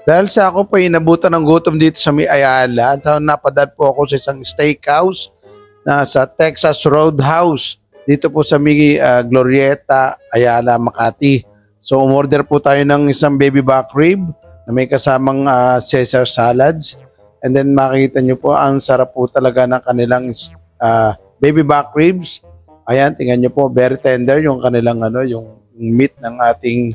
Dahil sa ako po inabutan ng gutom dito sa may Ayala, at napadaan po ako sa isang steakhouse na sa Texas Roadhouse dito po sa may Glorieta, Ayala, Makati. So umorder po tayo ng isang baby back rib na may kasamang Caesar salads. And then makikita nyo po ang sarap po talaga ng kanilang baby back ribs. Ayan, tingnan nyo po, very tender yung kanilang yung meat ng ating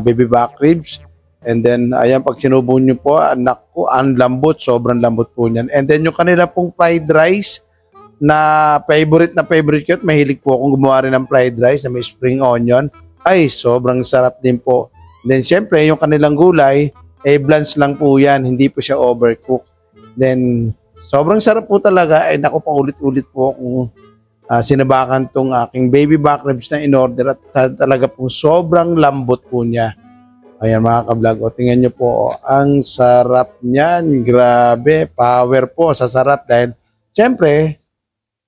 baby back ribs. And then, ayan, pag sinubo nyo po, anak ko, ang lambot, sobrang lambot po niyan. And then, yung kanila pong fried rice, na favorite ko, at mahilig po akong gumawa rin ng fried rice na may spring onion. Ay, sobrang sarap din po. And then, syempre, yung kanilang gulay, blanch lang po yan, hindi po siya overcooked. Then, sobrang sarap po talaga. Ay, naku, paulit-ulit po akong sinabakan tong aking baby back ribs na in-order at talaga pong sobrang lambot po niya. Ayan mga ka-vlog, o tingnan nyo po, ang sarap niyan, grabe, power po sa sarap dahil siyempre,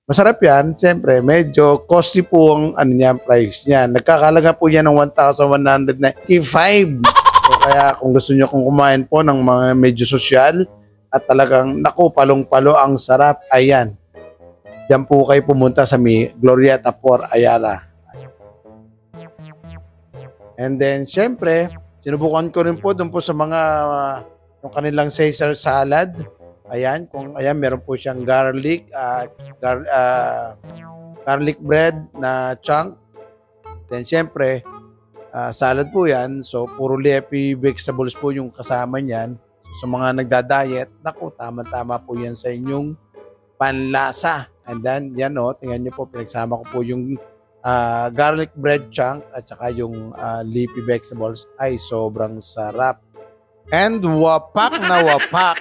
masarap yan, siyempre, medyo costly po ang price niya. Nagkakalaga po yan ng 1,195. So kaya kung gusto nyo kung kumain po ng mga medyo sosyal at talagang, naku, palong-palo ang sarap, ayan. Diyan po kayo pumunta sa Glorieta por Ayala. And then, siyempre, sinubukan ko rin po doon po sa mga yung kanilang Caesar salad. Ayan, meron po siyang garlic bread na chunk. Then syempre, salad po 'yan. So puro leafy vegetables po yung kasama niyan. So, sa mga nagda-diet, naku, tama-tama po 'yan sa inyong panlasa. And then, yan tingnan niyo po, pinagsama ko po yung garlic bread chunk at saka yung leafy vegetables ay sobrang sarap. And wapak na wapak.